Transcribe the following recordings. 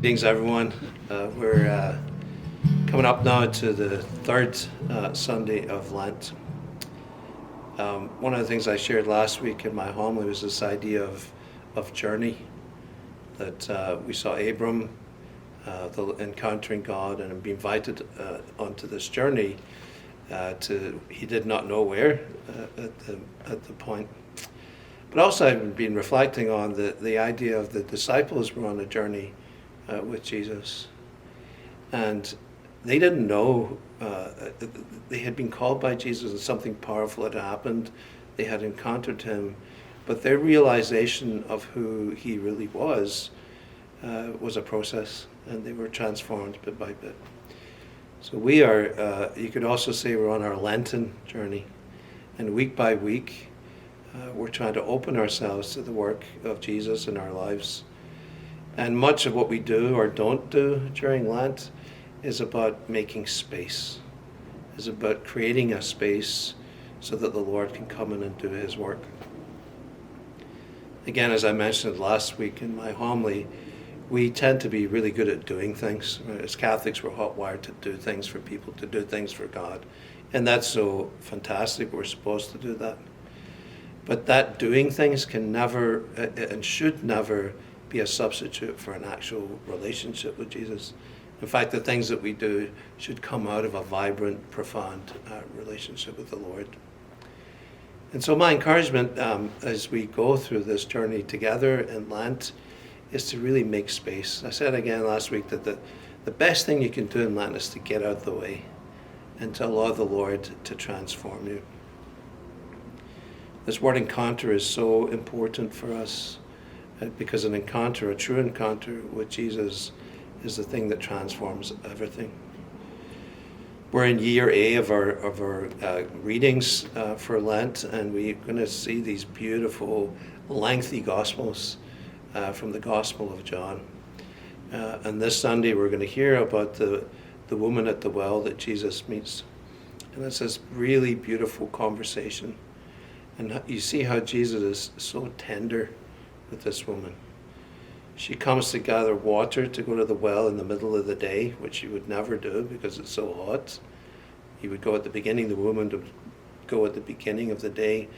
Greetings, everyone. We're coming up now to the third Sunday of Lent. One of the things I shared last week in my homily was this idea of journey, that we saw Abram encountering God and be invited onto this journey. He did not know where at the point. But also I've been reflecting on the idea of the disciples were on a journey with Jesus. And they didn't know, they had been called by Jesus and something powerful had happened. They had encountered him. But their realization of who he really was a process, and they were transformed bit by bit. So we are, you could also say we're on our Lenten journey. And week by week, we're trying to open ourselves to the work of Jesus in our lives. And much of what we do or don't do during Lent is about making space, is about creating a space so that the Lord can come in and do his work. Again, as I mentioned last week in my homily, we tend to be really good at doing things. As Catholics, we're hot-wired to do things for people, to do things for God. And that's so fantastic. We're supposed to do that. But that doing things can never and should never be a substitute for an actual relationship with Jesus. In fact, the things that we do should come out of a vibrant, profound relationship with the Lord. And so my encouragement as we go through this journey together in Lent is to really make space. I said again last week that the best thing you can do in Lent is to get out of the way and to allow the Lord to transform you. This word encounter is so important for us because an encounter, a true encounter with Jesus, is the thing that transforms everything. We're in year A of our readings for Lent, and we're going to see these beautiful, lengthy Gospels from the Gospel of John. And this Sunday we're going to hear about the woman at the well that Jesus meets. And it's this really beautiful conversation. And you see how Jesus is so tender with this woman. She comes to gather water to go to the well in the middle of the day, which you would never do because it's so hot. You would go at the beginning, the woman would go at the beginning of the day.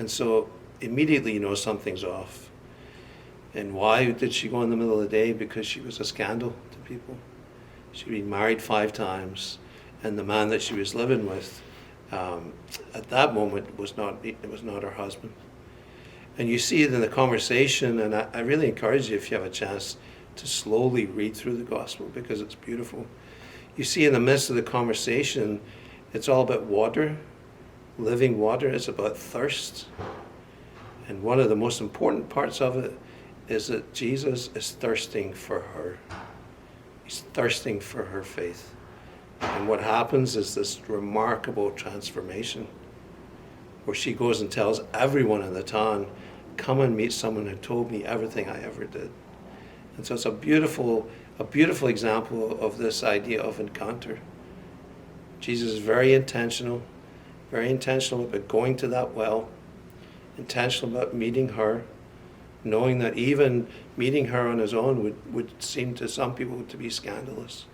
And so immediately you know something's off. And why did she go in the middle of the day? Because she was a scandal to people. She'd been married 5 times, and the man that she was living with at that moment was not her husband. And you see it in the conversation, and I really encourage you, if you have a chance, to slowly read through the Gospel because it's beautiful. You see in the midst of the conversation, it's all about water, living water. It's about thirst. And one of the most important parts of it is that Jesus is thirsting for her. He's thirsting for her faith. And what happens is this remarkable transformation where she goes and tells everyone in the town, come and meet someone who told me everything I ever did. And so it's a beautiful example of this idea of encounter. Jesus is very intentional about going to that well, intentional about meeting her, knowing that even meeting her on his own would seem to some people to be scandalous.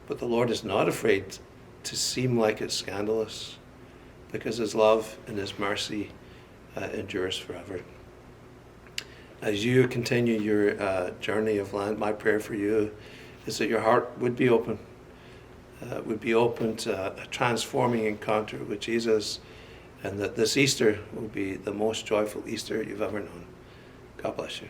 But the Lord is not afraid to seem like it's scandalous because his love and his mercy endures forever. As you continue your journey of Lent, my prayer for you is that your heart would be open to a transforming encounter with Jesus, and that this Easter will be the most joyful Easter you've ever known. God bless you.